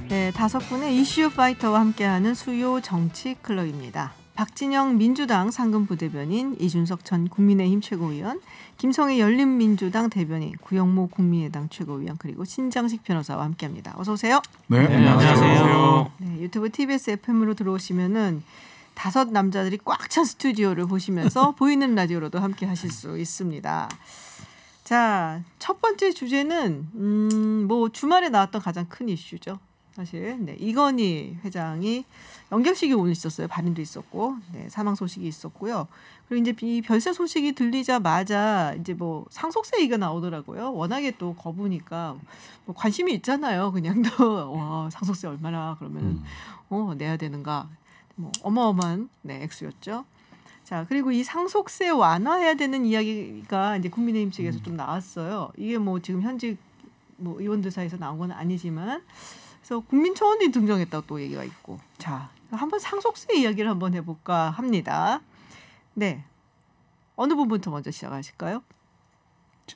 네, 5분의 이슈 파이터와 함께하는 수요 정치 클럽입니다. 박진영 민주당 상근부대변인, 이준석 전 국민의힘 최고위원, 김성애 열린민주당 대변인, 구영모 국민의당 최고위원, 그리고 신장식 변호사와 함께합니다. 어서 오세요. 네, 안녕하세요. 네, 유튜브 TBS FM으로 들어오시면은 5 남자들이 꽉 찬 스튜디오를 보시면서 보이는 라디오로도 함께하실 수 있습니다. 자, 첫 번째 주제는 뭐 주말에 나왔던 가장 큰 이슈죠. 사실 네, 이건희 회장이 연결식이 오늘 있었어요. 발인도 있었고, 네, 사망 소식이 있었고요. 그리고 이제 이 별세 소식이 들리자마자 이제 뭐 상속세 얘기가 나오더라고요. 워낙에 또 거부니까 뭐 관심이 있잖아요. 그냥 또 와, 상속세 얼마나 그러면 내야 되는가. 뭐 어마어마한 네, 액수였죠. 자, 그리고 이 상속세 완화해야 되는 이야기가 이제 국민의힘 측에서 좀 나왔어요. 이게 뭐 지금 현직 뭐 의원들 사이에서 나온 건 아니지만, 그래서 국민청원이 등장했다고 또 얘기가 있고. 자, 한번 상속세 이야기를 한번 해볼까 합니다. 네, 어느 부분부터 먼저 시작하실까요?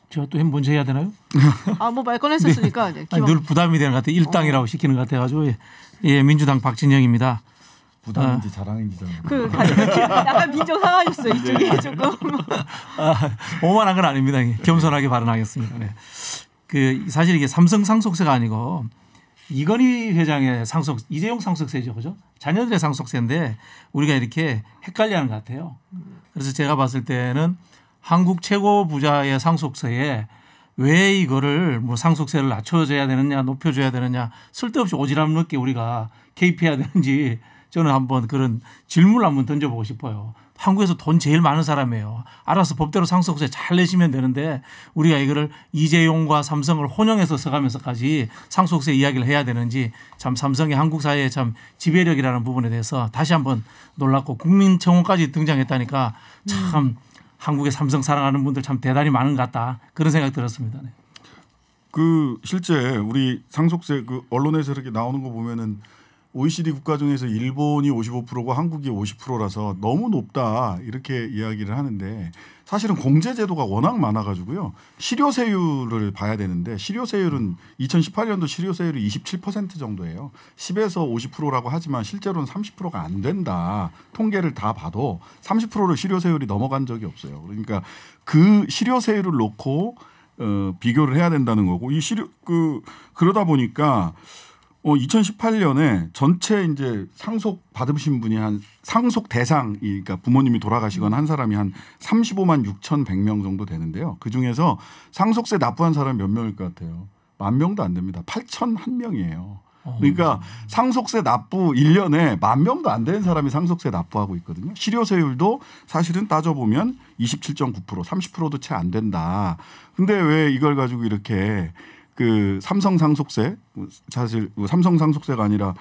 제가 또 먼저 해야 되나요? 뭐 말 꺼냈었으니까. 네. 늘 부담이 되는 것 같아요. 일당이라고 시키는 것 같아가지고. 예, 민주당 박진영입니다. 부담인지 자랑인지 약간 빈정 상하셨어요. 이쪽이 조금. 오만한 건 아닙니다. 겸손하게 발언하겠습니다. 네. 사실 이게 삼성 상속세가 아니고 이건희 회장의 이재용 상속세죠, 그죠? 자녀들의 상속세인데 우리가 이렇게 헷갈려하는 것 같아요. 그래서 제가 봤을 때는 한국 최고 부자의 상속세에 왜 이거를 뭐 상속세를 낮춰줘야 되느냐, 높여줘야 되느냐, 쓸데없이 오지랖 넓게 우리가 개입해야 되는지 저는 한번 그런 질문을 한번 던져보고 싶어요. 한국에서 돈 제일 많은 사람이에요. 알아서 법대로 상속세 잘 내시면 되는데 우리가 이거를 이재용과 삼성을 혼용해서 써가면서까지 상속세 이야기를 해야 되는지, 참 삼성이 한국 사회의 참 지배력이라는 부분에 대해서 다시 한번 놀랐고, 국민청원까지 등장했다니까 참 한국의 삼성 사랑하는 분들 참 대단히 많은 것 같다, 그런 생각 들었습니다. 네. 실제 우리 상속세 언론에서 이렇게 나오는 거 보면은 OECD 국가 중에서 일본이 55%고 한국이 50%라서 너무 높다 이렇게 이야기를 하는데, 사실은 공제제도가 워낙 많아가지고요. 실효세율을 봐야 되는데, 실효세율은 2018년도 실효세율이 27% 정도예요. 10에서 50%라고 하지만 실제로는 30%가 안 된다. 통계를 다 봐도 30%를 실효세율이 넘어간 적이 없어요. 그러니까 그 실효세율을 놓고 비교를 해야 된다는 거고, 그러다 보니까 2018년에 전체 이제 상속 받으신 분이 상속 대상, 그러니까 부모님이 돌아가시거나 한 사람이 한 35만 6,100명 정도 되는데요. 그 중에서 상속세 납부한 사람이 몇 명일 것 같아요? 10,000명도 안 됩니다. 8,001명이에요. 그러니까 상속세 납부 1년에 10,000명도 안 되는 사람이 상속세 납부하고 있거든요. 실효세율도 사실은 따져보면 27.9%, 30%도 채 안 된다. 근데 왜 이걸 가지고 이렇게 삼성 상속세, 사실 삼성 상속세가 아니라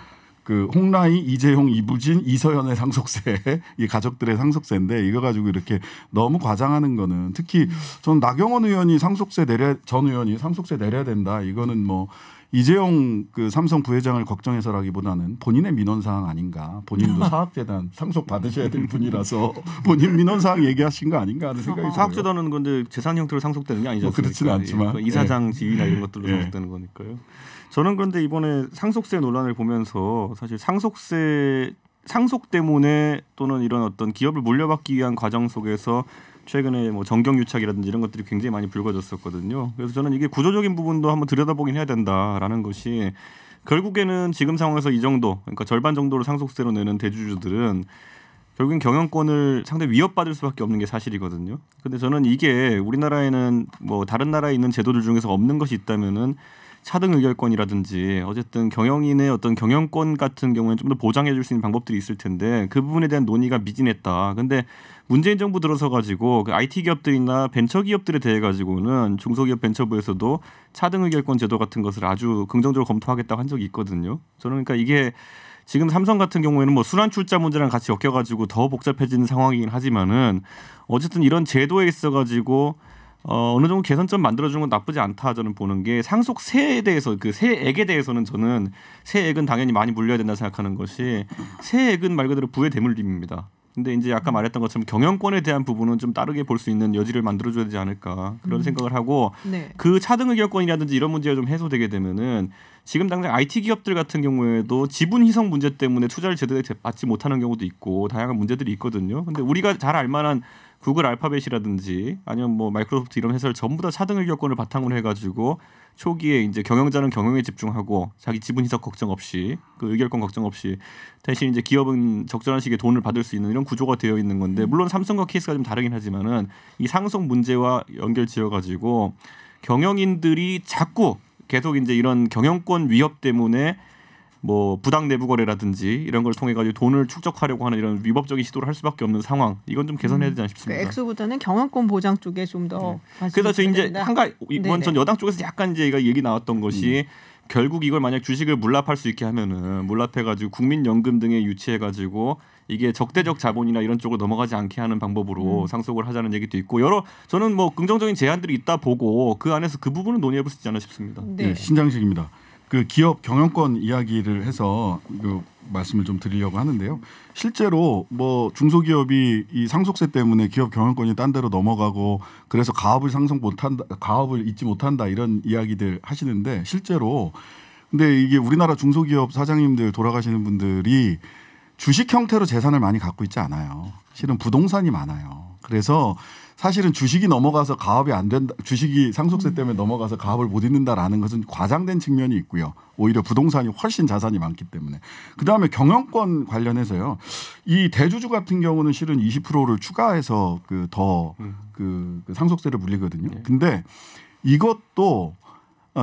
홍라이, 이재용, 이부진, 이서연의 상속세, 이 가족들의 상속세인데 이거 가지고 이렇게 너무 과장하는 거는, 특히 저는 나경원 의원이 전 의원이 상속세 내려야 된다. 이거는 뭐 이재용 삼성 부회장을 걱정해서라기보다는 본인의 민원사항 아닌가. 본인도 사학재단 상속 받으셔야 될 분이라서 본인 민원사항 얘기하신 거 아닌가 하는 생각이 들어요. 사학재단은 근데 재산 형태로 상속되는 게 아니지 않습니까? 그렇지는 않지만. 이사장 지위나 이런 것들로 상속되는 거니까요. 저는 그런데 이번에 상속세 논란을 보면서 사실 상속 때문에 또는 이런 어떤 기업을 물려받기 위한 과정 속에서 최근에 뭐 정경유착이라든지 이런 것들이 굉장히 많이 불거졌었거든요. 그래서 저는 이게 구조적인 부분도 한번 들여다보긴 해야 된다라는 것이, 결국에는 지금 상황에서 이 정도, 그러니까 절반 정도를 상속세로 내는 대주주들은 결국엔 경영권을 상당히 위협받을 수밖에 없는 게 사실이거든요. 근데 저는 이게 우리나라에는 뭐 다른 나라에 있는 제도들 중에서 없는 것이 있다면은 차등 의결권이라든지 어쨌든 경영인의 어떤 경영권 같은 경우에는 좀 더 보장해 줄 수 있는 방법들이 있을 텐데 그 부분에 대한 논의가 미진했다. 근데 문재인 정부 들어서 가지고 그 IT 기업들이나 벤처 기업들에 대해 가지고는 중소기업 벤처부에서도 차등 의결권 제도 같은 것을 아주 긍정적으로 검토하겠다고 한 적이 있거든요. 저는 그러니까 이게 지금 삼성 같은 경우에는 뭐 순환 출자 문제랑 같이 엮여가지고 더 복잡해지는 상황이긴 하지만은 어쨌든 이런 제도에 있어가지고 어느 정도 개선점 만들어주는 건 나쁘지 않다 저는 보는 게, 상속세에 대해서 그 세액에 대해서는 저는 세액은 당연히 많이 물려야 된다 생각하는 것이, 세액은 말 그대로 부의 대물림입니다. 근데 이제 아까 말했던 것처럼 경영권에 대한 부분은 좀 다르게 볼 수 있는 여지를 만들어줘야 되지 않을까 그런 생각을 하고 네. 그 차등 의결권이라든지 이런 문제가 좀 해소되게 되면은 지금 당장 IT 기업들 같은 경우에도 지분 희석 문제 때문에 투자를 제대로 받지 못하는 경우도 있고 다양한 문제들이 있거든요. 근데 우리가 잘 알만한 구글 알파벳이라든지 아니면 뭐 마이크로소프트 이런 회사를 전부 다 차등 의결권을 바탕으로 해가지고 초기에 이제 경영자는 경영에 집중하고 자기 지분 희석 걱정 없이 그 의결권 걱정 없이 대신 이제 기업은 적절한 시기에 돈을 받을 수 있는 이런 구조가 되어 있는 건데 물론 삼성과 케이스가 좀 다르긴 하지만은 이 상속 문제와 연결 지어가지고 경영인들이 자꾸 계속 이제 이런 경영권 위협 때문에 뭐 부당 내부 거래라든지 이런 걸 통해 가지고 돈을 축적하려고 하는 이런 위법적인 시도를 할 수밖에 없는 상황. 이건 좀 개선해야 되지 않나 싶습니다. 엑소보다는 경영권 보장 쪽에 좀 더. 그래서 저 이제 한가 이번 전 여당 쪽에서 약간 이제 얘기 나왔던 것이 결국 이걸 만약 주식을 물납할 수 있게 하면은 물납해가지고 국민연금 등에 유치해가지고 이게 적대적 자본이나 이런 쪽으로 넘어가지 않게 하는 방법으로 상속을 하자는 얘기도 있고 여러 저는 뭐 긍정적인 제안들이 있다 보고 그 안에서 그 부분은 논의해 볼 수 있지 않나 싶습니다. 네. 네, 신장식입니다. 그 기업 경영권 이야기를 해서 그 말씀을 좀 드리려고 하는데요. 실제로 뭐 중소기업이 이 상속세 때문에 기업 경영권이 딴 데로 넘어가고 그래서 가업을 상속 못한다, 가업을 잊지 못한다 이런 이야기들 하시는데 실제로 근데 이게 우리나라 중소기업 사장님들 돌아가시는 분들이 주식 형태로 재산을 많이 갖고 있지 않아요. 실은 부동산이 많아요. 그래서 사실은 주식이 넘어가서 가업이 안 된다, 주식이 상속세 때문에 넘어가서 가업을 못 잊는다라는 것은 과장된 측면이 있고요. 오히려 부동산이 훨씬 자산이 많기 때문에. 그다음에 경영권 관련해서요. 이 대주주 같은 경우는 실은 20%를 추가해서 그 상속세를 물리거든요. 근데 이것도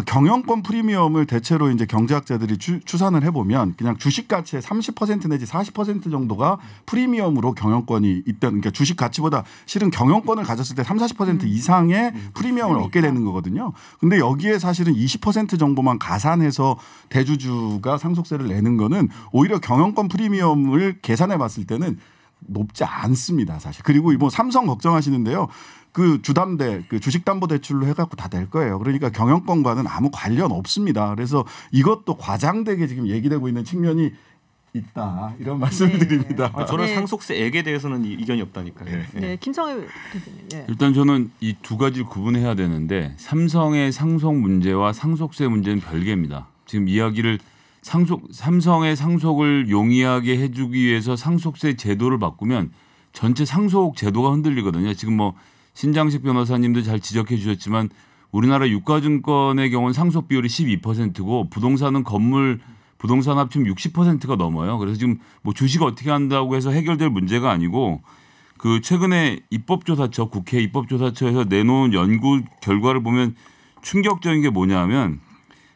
경영권 프리미엄을 대체로 이제 경제학자들이 추산을 해보면 그냥 주식 가치의 30% 내지 40% 정도가 프리미엄으로 경영권이 있던 그러니까 주식 가치보다 실은 경영권을 가졌을 때 30-40% 이상의 프리미엄을 얻게 되는 거거든요. 근데 여기에 사실은 20% 정도만 가산해서 대주주가 상속세를 내는 거는 오히려 경영권 프리미엄을 계산해 봤을 때는 높지 않습니다, 사실. 그리고 뭐 삼성 걱정하시는데요. 그 주담대, 그 주식담보대출로 해갖고 다 낼 거예요. 그러니까 경영권과는 아무 관련 없습니다. 그래서 이것도 과장되게 지금 얘기되고 있는 측면이 있다 이런 말씀을 드립니다. 저는 상속세액에 대해서는 이견이 없다니까요. 네, 김성애 대표님. 네. 일단 저는 이 두 가지를 구분해야 되는데 삼성의 상속 문제와 상속세 문제는 별개입니다. 지금 이야기를 삼성의 상속을 용이하게 해주기 위해서 상속세 제도를 바꾸면 전체 상속 제도가 흔들리거든요. 지금 뭐 신장식 변호사님도 잘 지적해 주셨지만 우리나라 유가증권의 경우는 상속 비율이 12%고 부동산은 부동산 합치면 60%가 넘어요. 그래서 지금 뭐 주식 어떻게 한다고 해서 해결될 문제가 아니고 그 최근에 입법조사처 국회 입법조사처에서 내놓은 연구 결과를 보면 충격적인 게 뭐냐면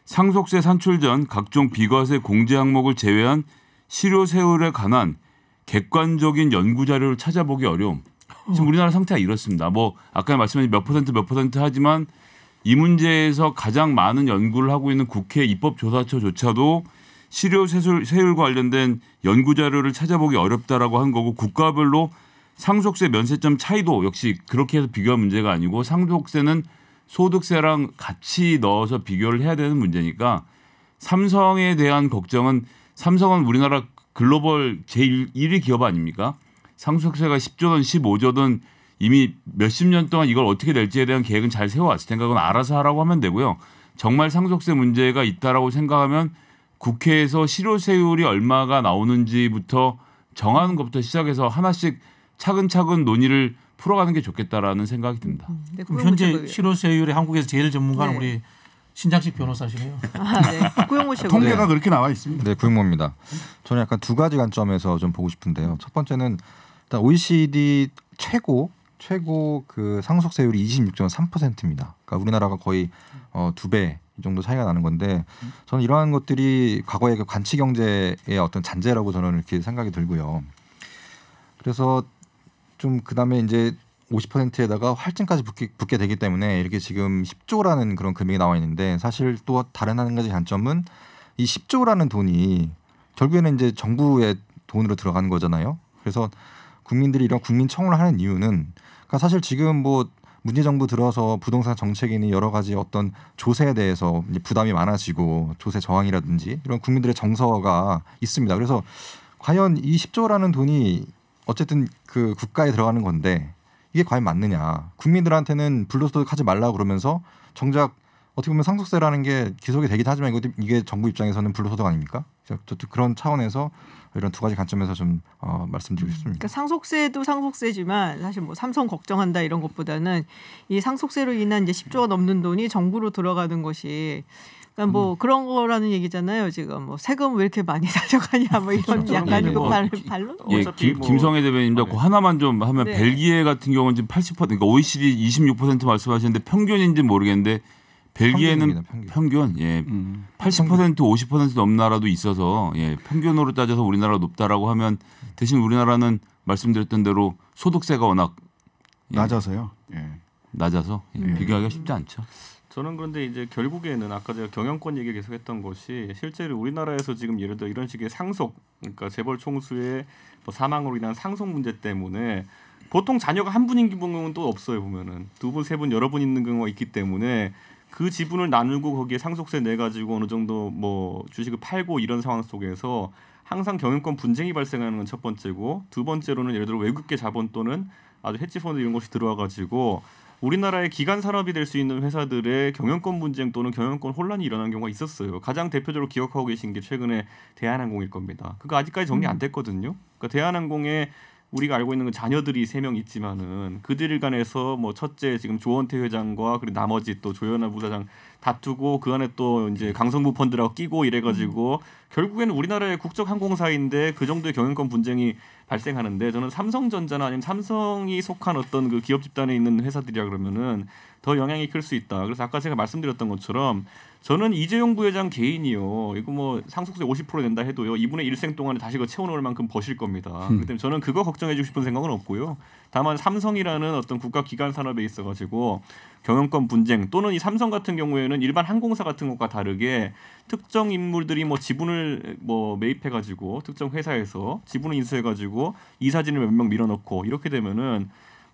상속세 산출 전 각종 비과세 공제 항목을 제외한 실효 세율에 관한 객관적인 연구 자료를 찾아보기 어려움. 지금 우리나라 상태가 이렇습니다. 뭐 아까 말씀하신 몇 퍼센트 하지만 이 문제에서 가장 많은 연구를 하고 있는 국회 입법조사처조차도 실효 세율과 관련된 연구 자료를 찾아보기 어렵다라고 한 거고 국가별로 상속세 면세점 차이도 역시 그렇게 해서 비교할 문제가 아니고 상속세는 소득세랑 같이 넣어서 비교를 해야 되는 문제니까 삼성에 대한 걱정은 삼성은 우리나라 글로벌 제1위 기업 아닙니까? 상속세가 10조든 15조든 이미 몇십 년 동안 이걸 어떻게 낼지에 대한 계획은 잘 세워왔을 테니까 그건 알아서 하라고 하면 되고요. 정말 상속세 문제가 있다라고 생각하면 국회에서 실효세율이 얼마가 나오는지부터 정하는 것부터 시작해서 하나씩 차근차근 논의를 풀어가는 게 좋겠다라는 생각이 듭니다. 네, 현재 실효세율이 한국에서 제일 전문가는 네. 우리 신장식 변호사시네요. 네. 구용모 최고. 통계가 그렇게 나와 있습니다. 네, 구용모입니다. 저는 약간 두 가지 관점에서 좀 보고 싶은데요. 첫 번째는 일단 OECD 최고 그 상속세율이 26.3%입니다. 그러니까 우리나라가 거의 2배 이 정도 차이가 나는 건데 저는 이러한 것들이 과거의 그 관치 경제의 어떤 잔재라고 저는 이렇게 생각이 들고요. 그래서 좀 그다음에 이제 50%에다가 할증까지 붙게 되기 때문에 이렇게 지금 10조라는 그런 금액이 나와 있는데 사실 또 다른 한 가지 관점은 이 10조라는 돈이 결국에는 이제 정부의 돈으로 들어가는 거잖아요. 그래서 국민들이 이런 국민청원을 하는 이유는 그러니까 사실 지금 뭐 문재 정부 들어서 부동산 정책이니 여러 가지 어떤 조세에 대해서 이제 부담이 많아지고 조세 저항이라든지 이런 국민들의 정서가 있습니다. 그래서 과연 이 10조라는 돈이 어쨌든 그 국가에 들어가는 건데 이게 과연 맞느냐? 국민들한테는 불로소득하지 말라 그러면서 정작 어떻게 보면 상속세라는 게 기속이 되긴 하지만 이게 정부 입장에서는 불로소득 아닙니까? 그런 차원에서 이런 두 가지 관점에서 좀 말씀드리고 싶습니다. 그러니까 상속세도 상속세지만 사실 뭐 삼성 걱정한다 이런 것보다는 이 상속세로 인한 이제 10조가 넘는 돈이 정부로 들어가는 것이 그러니까 뭐 그런 거라는 얘기잖아요. 지금 뭐 세금 왜 이렇게 많이 가져가냐 뭐 이런 약간 그 반론. 예, 김성애 대변인도 그 하나만 좀 하면 네. 벨기에 같은 경우는 지금 80% 그러니까 OECD 26% 말씀하시는데 평균인지 모르겠는데 벨기에는 평균 예 80% 50% 넘는 나라도 있어서 예 평균으로 따져서 우리나라가 높다라고 하면 대신 우리나라는 말씀드렸던 대로 소득세가 워낙 예, 낮아서요. 낮아서 비교하기가 쉽지 않죠. 저는 그런데 이제 결국에는 아까 제가 경영권 얘기 계속했던 것이 실제로 우리나라에서 지금 예를 들어 이런 식의 상속, 그러니까 재벌 총수의 뭐 사망으로 인한 상속 문제 때문에 보통 자녀가 한 분인 경우는 또 없어요. 보면은 두 분, 세 분, 여러 분 있는 경우가 있기 때문에 그 지분을 나누고 거기에 상속세 내 가지고 어느 정도 뭐 주식을 팔고 이런 상황 속에서 항상 경영권 분쟁이 발생하는 건 첫 번째고, 두 번째로는 예를 들어 외국계 자본 또는 아주 헤지펀드 이런 것이 들어와 가지고 우리나라의 기간 산업이 될 수 있는 회사들의 경영권 분쟁 또는 경영권 혼란이 일어난 경우가 있었어요. 가장 대표적으로 기억하고 계신 게 최근에 대한항공일 겁니다. 그거 아직까지 정리 안 됐거든요. 그러니까 대한항공에 우리가 알고 있는 건 자녀들이 3명 있지만은 그들 간에서 뭐 첫째 지금 조원태 회장과 그리고 나머지 또 조현아 부사장 다투고 그 안에 또 이제 강성부 펀드라고 끼고 이래가지고 결국에는 우리나라의 국적 항공사인데 그 정도의 경영권 분쟁이 발생하는데, 저는 삼성전자나 아니면 삼성이 속한 어떤 그 기업 집단에 있는 회사들이라 그러면은 더 영향이 클 수 있다. 그래서 아까 제가 말씀드렸던 것처럼 저는 이재용 부회장 개인이요, 이거 뭐 상속세 50% 낸다 해도요 2분의 1생 동안에 다시 그거 채워놓을 만큼 버실 겁니다. 그렇기 때문에 저는 그거 걱정해주고 싶은 생각은 없고요. 다만 삼성이라는 어떤 국가 기관 산업에 있어가지고 경영권 분쟁 또는 이 삼성 같은 경우에는 일반 항공사 같은 것과 다르게 특정 인물들이 뭐 지분을 뭐 매입해가지고 특정 회사에서 지분을 인수해가지고 이사진을 몇 명 밀어넣고 이렇게 되면은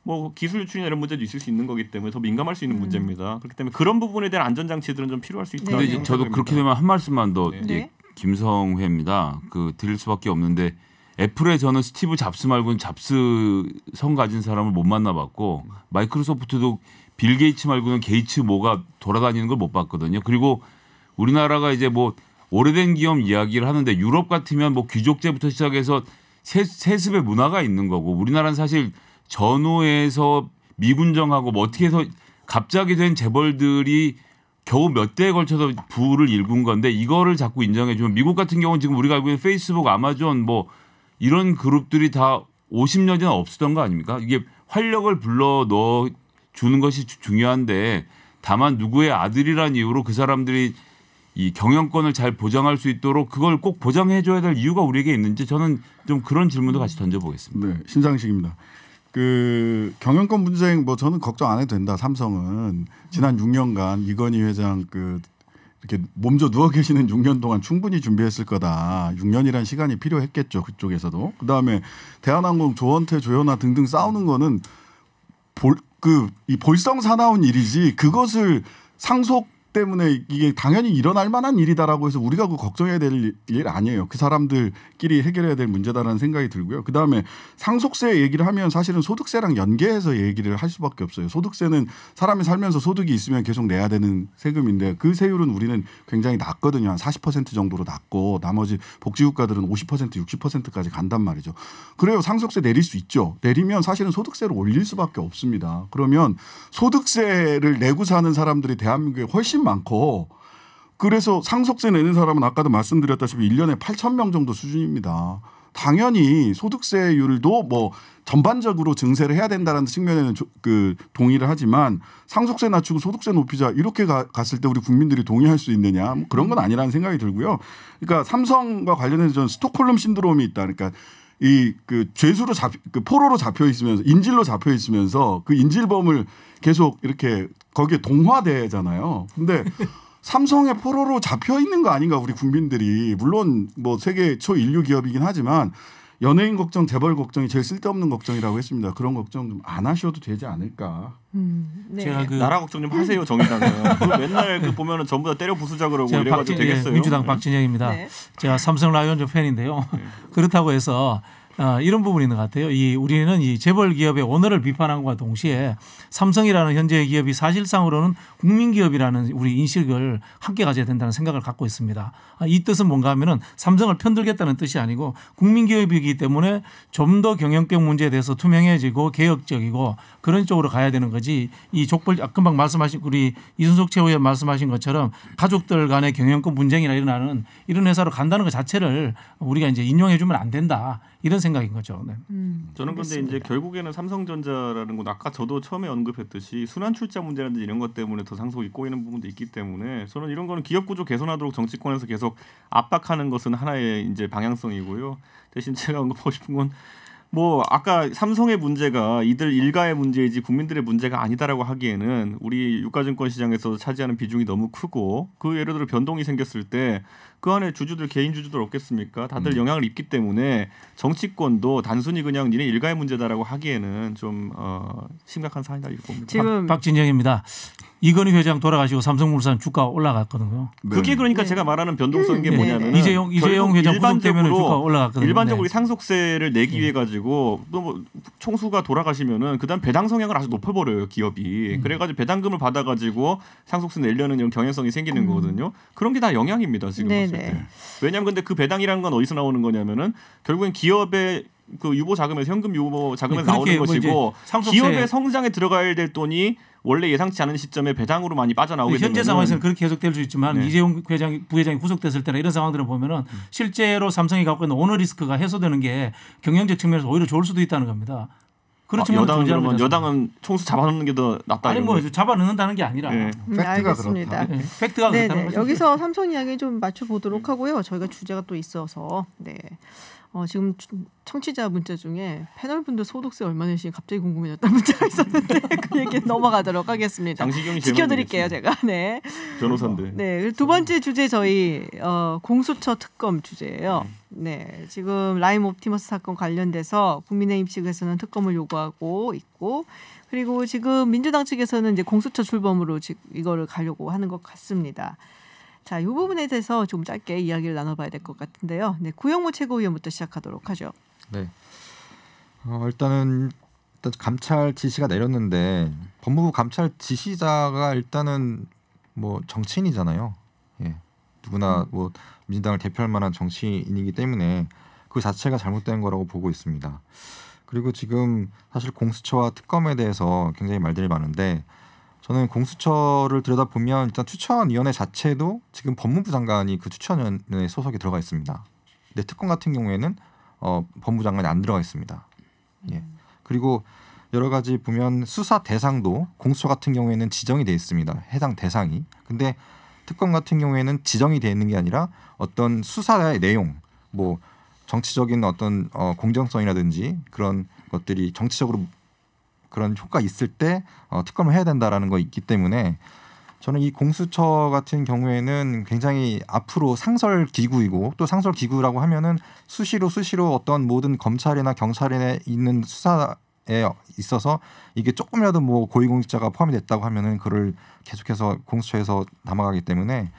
뭐 기술 유출이나 이런 문제도 있을 수 있는 거기 때문에 더 민감할 수 있는 문제입니다. 그렇기 때문에 그런 부분에 대한 안전장치들은 좀 필요할 수 있다. 근데 이제 저도 그렇게 되면 한 말씀만 더 네. 예, 김성회입니다. 그 드릴 수밖에 없는데 애플에 저는 스티브 잡스 말고는 잡스 성 가진 사람을 못 만나봤고 마이크로소프트도 빌 게이츠 말고는 게이츠 뭐가 돌아다니는 걸 못 봤거든요. 그리고 우리나라가 이제 뭐 오래된 기업 이야기를 하는데 유럽 같으면 뭐 귀족제부터 시작해서 세습의 문화가 있는 거고, 우리나라는 사실 전후에서 미군정하고 뭐 어떻게 해서 갑자기 된 재벌들이 겨우 몇 대에 걸쳐서 부를 일군 건데 이거를 자꾸 인정해 주면, 미국 같은 경우는 지금 우리가 알고 있는 페이스북, 아마존 뭐 이런 그룹들이 다 50년 전에 없었던 거 아닙니까? 이게 활력을 불러 넣어 주는 것이 중요한데, 다만 누구의 아들이란 이유로 그 사람들이 이 경영권을 잘 보장할 수 있도록 그걸 꼭 보장해 줘야 될 이유가 우리에게 있는지, 저는 좀 그런 질문도 같이 던져보겠습니다. 네, 신장식입니다. 그 경영권 분쟁 뭐 저는 걱정 안 해도 된다. 삼성은 지난 6년간 이건희 회장 그 이렇게 몸져 누워 계시는 6년 동안 충분히 준비했을 거다. 6년이란 시간이 필요했겠죠. 그쪽에서도. 그다음에 대한항공 조원태 조현아 등등 싸우는 거는 이 볼성 사나운 일이지, 그것을 상속 때문에 이게 당연히 일어날 만한 일이다라고 해서 우리가 그 걱정해야 될 일 아니에요. 그 사람들끼리 해결해야 될 문제다라는 생각이 들고요. 그다음에 상속세 얘기를 하면 사실은 소득세랑 연계해서 얘기를 할 수밖에 없어요. 소득세는 사람이 살면서 소득이 있으면 계속 내야 되는 세금인데 그 세율은 우리는 굉장히 낮거든요. 한 40% 정도로 낮고 나머지 복지국가들은 50% 60%까지 간단 말이죠. 그래요. 상속세 내릴 수 있죠. 내리면 사실은 소득세를 올릴 수밖에 없습니다. 그러면 소득세를 내고 사는 사람들이 대한민국에 훨씬 많고, 그래서 상속세 내는 사람은 아까도 말씀드렸다시피 1년에 8,000명 정도 수준입니다. 당연히 소득세율도 뭐 전반적으로 증세를 해야 된다는 측면에는 그 동의를 하지만 상속세 낮추고 소득세 높이자 이렇게 갔을 때 우리 국민들이 동의할 수 있느냐, 뭐 그런 건 아니라는 생각이 들고요. 그러니까 삼성과 관련해서 저는 스톡홀름 신드롬이 있다. 그러니까 이 그 죄수로 그 포로로 잡혀 있으면서 인질로 잡혀 있으면서 그 인질범을 계속 이렇게 거기에 동화되잖아요. 근데 삼성의 포로로 잡혀 있는 거 아닌가 우리 국민들이. 물론 뭐 세계 초인류 기업이긴 하지만 연예인 걱정, 재벌 걱정이 제일 쓸데없는 걱정이라고 했습니다. 그런 걱정 좀 안 하셔도 되지 않을까. 네. 제가 그 나라 걱정 좀 하세요, 정의당은. 맨날 그 보면은 전부 다 때려 부수자 그러고 이래가지고 되겠어요. 민주당 박진영입니다. 네. 제가 삼성 라이온즈 팬인데요. 그렇다고 해서 이런 부분이 있는 것 같아요. 우리는 이 재벌 기업의 오너를 비판함과 동시에 삼성이라는 현재 기업이 사실상으로는 국민 기업이라는 우리 인식을 함께 가져야 된다는 생각을 갖고 있습니다. 이 뜻은 뭔가 하면은 삼성을 편들겠다는 뜻이 아니고 국민 기업이기 때문에 좀 더 경영적 문제에 대해서 투명해지고 개혁적이고 그런 쪽으로 가야 되는 거지. 이 족벌 금방 말씀하신 우리 이순석 최고위원 말씀하신 것처럼 가족들 간의 경영권 분쟁이나 일어나는 이런 회사로 간다는 것 자체를 우리가 이제 인용해 주면 안 된다. 이런 생각인 거죠. 네. 저는 근데 이제 결국에는 삼성전자라는 건 아까 저도 처음에 언급했듯이 순환 출자 문제라든지 이런 것 때문에 더 상속이 꼬이는 부분도 있기 때문에 저는 이런 거는 기업 구조 개선하도록 정치권에서 계속 압박하는 것은 하나의 이제 방향성이고요. 대신 제가 언급하고 싶은 건 뭐 아까 삼성의 문제가 이들 일가의 문제이지 국민들의 문제가 아니다라고 하기에는 우리 유가증권 시장에서 차지하는 비중이 너무 크고 그 예를 들어 변동이 생겼을 때 그 안에 주주들 개인 주주들 없겠습니까? 다들 영향을 입기 때문에 정치권도 단순히 그냥 니네 일가의 문제다라고 하기에는 좀 심각한 사안이다 이렇게 봅니다. 지금 박진영입니다. 이건희 회장 돌아가시고 삼성물산 주가 올라갔거든요. 그게 그러니까 네. 제가 말하는 변동성인 게 뭐냐면 이재용 회장 구속되면 주가 올라갔거든요. 일반적으로 네. 상속세를 내기 위해 가지고 또 뭐 총수가 돌아가시면은 그다음 배당 성향을 아주 높여버려요 기업이. 그래가지고 배당금을 받아가지고 상속세 내려는 이런 경향성이 생기는 거거든요. 그런 게 다 영향입니다 지금 봤을 때. 왜냐하면 근데 그 배당이라는 건 어디서 나오는 거냐면은 결국엔 기업의 그 유보 자금에서 현금 유보 자금에서 나오는 뭐 것이고 상속세 기업의 성장에 들어가야 될 돈이 원래 예상치 않은 시점에 배당으로 많이 빠져나오게 되면 현재 상황에서는 그렇게 계속될 수 있지만 네. 이재용 부회장이 구속됐을 때나 이런 상황들을 보면은 실제로 삼성이 갖고 있는 오너 리스크가 해소되는 게 경영적 측면에서 오히려 좋을 수도 있다는 겁니다. 그런 측면도 여당은 존재하는 그러면 거죠. 여당은 총수 잡아놓는 게 더 낫다. 아니 이런 뭐 거죠. 잡아넣는다는 게 아니라 네. 팩트가 알겠습니다. 그렇다. 네, 팩트가 그렇다는 네네. 거죠. 여기서 삼성 이야기 좀 맞춰보도록 하고요. 저희가 주제가 또 있어서 네. 지금 청취자 문자 중에 패널분들 소득세 얼마 내시는지 갑자기 궁금해졌다는 문자가 있었는데 그 얘기 넘어가도록 하겠습니다. 장시경이 제일 지켜드릴게요 많이 제가. 네. 변호사인데. 네. 두 번째 주제 저희 공수처 특검 주제예요. 네. 지금 라임 옵티머스 사건 관련돼서 국민의힘 측에서는 특검을 요구하고 있고 그리고 지금 민주당 측에서는 이제 공수처 출범으로 이거를 가려고 하는 것 같습니다. 자, 이 부분에 대해서 좀 짧게 이야기를 나눠봐야 될 것 같은데요. 네, 구영모 최고위원부터 시작하도록 하죠. 네. 일단 감찰 지시가 내렸는데 법무부 감찰 지시자가 일단은 뭐 정치인이잖아요. 예. 누구나 뭐 민주당을 대표할 만한 정치인이기 때문에 그 자체가 잘못된 거라고 보고 있습니다. 그리고 지금 사실 공수처와 특검에 대해서 굉장히 말들이 많은데 저는 공수처를 들여다보면 일단 추천위원회 자체도 지금 법무부 장관이 그 추천위원회 소속에 들어가 있습니다. 근데 특검 같은 경우에는 법무부 장관이 안 들어가 있습니다. 예. 그리고 여러 가지 보면 수사 대상도 공수처 같은 경우에는 지정이 돼 있습니다. 해당 대상이. 근데 특검 같은 경우에는 지정이 돼 있는 게 아니라 어떤 수사의 내용, 뭐 정치적인 어떤 공정성이라든지 그런 것들이 정치적으로 그런 효과 있을 때 특검을 해야 된다라는 거 있기 때문에 저는 이 공수처 같은 경우에는 굉장히 앞으로 상설 기구이고 또 상설 기구라고 하면은 수시로 어떤 모든 검찰이나 경찰에 있는 수사에 있어서 이게 조금이라도 뭐 고위공직자가 포함이 됐다고 하면은 그를 계속해서 공수처에서 담아가기 때문에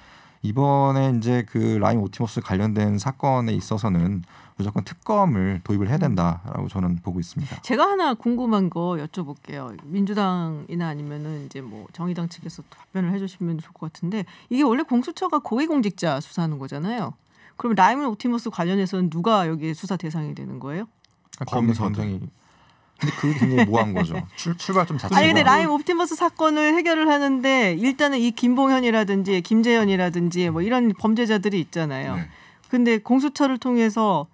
이번에 이제 그 라임 옵티머스 관련된 사건에 있어서는 무조건 특검을 도입을 해야 된다라고 저는 보고 있습니다. 제가 하나 궁금한 거 여쭤볼게요. 민주당이나 아니면은 이제 뭐 정의당 측에서 답변을 해주시면 좋을 것 같은데 이게 원래 공수처가 고위공직자 수사하는 거잖아요. 그럼 라임 옵티머스 관련해서는 누가 여기 수사 대상이 되는 거예요? 검사들. 근데 그게 굉장히 모호한 거죠. 출발점 자체가. 아니 근데 라임 옵티머스 사건을 해결을 하는데 일단은 이 김봉현이라든지 김재현이라든지 뭐 이런 범죄자들이 있잖아요. 네. 근데 공수처를 통해서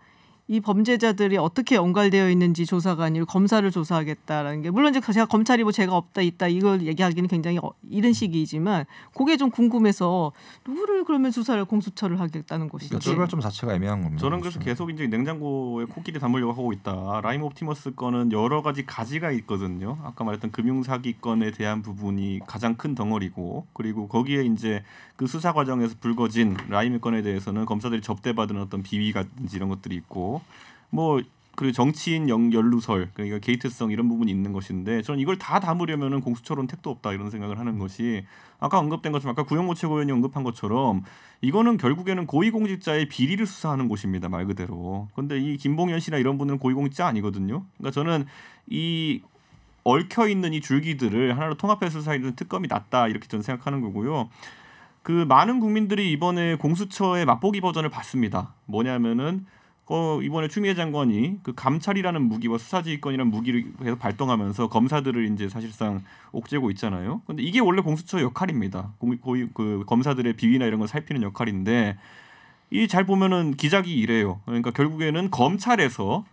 이 범죄자들이 어떻게 연관되어 있는지 조사가 아니고 검사를 조사하겠다라는 게 물론 이제 제가 검찰이 뭐 죄가 없다 있다 이걸 얘기하기는 굉장히 이른 시기이지만 그게 좀 궁금해서 누구를 그러면 수사를 공수처를 하겠다는 것이지. 그러니까 출발점 자체가 애매한 겁니다. 저는 그래서 계속 이제 냉장고에 코끼리 담으려고 하고 있다. 라임 옵티머스 건은 여러 가지가 있거든요. 아까 말했던 금융사기 건에 대한 부분이 가장 큰 덩어리고 그리고 거기에 이제 그 수사 과정에서 불거진 라임 건에 대해서는 검사들이 접대받은 어떤 비위 같은지 이런 것들이 있고 뭐 그리고 정치인 연루설 그러니까 게이트성 이런 부분이 있는 것인데 저는 이걸 다 담으려면은 공수처로는 택도 없다 이런 생각을 하는 것이 아까 언급된 것처럼 아까 구영모 최고위원이 언급한 것처럼 이거는 결국에는 고위공직자의 비리를 수사하는 곳입니다 말 그대로. 그런데 이 김봉현 씨나 이런 분들은 고위공직자 아니거든요. 그러니까 저는 이 얽혀 있는 이 줄기들을 하나로 통합해서 수사하는 특검이 낫다 이렇게 저는 생각하는 거고요. 그 많은 국민들이 이번에 공수처의 맛보기 버전을 봤습니다. 뭐냐면은 이번에 추미애 장관이 그 감찰이라는 무기와 수사지휘권이라는 무기를 계속 발동하면서 검사들을 이제 사실상 옥죄고 있잖아요. 근데 이게 원래 공수처의 역할입니다. 그 검사들의 비위나 이런 걸 살피는 역할인데 이 잘 보면은 기작이 이래요. 그러니까 결국에는 검찰에서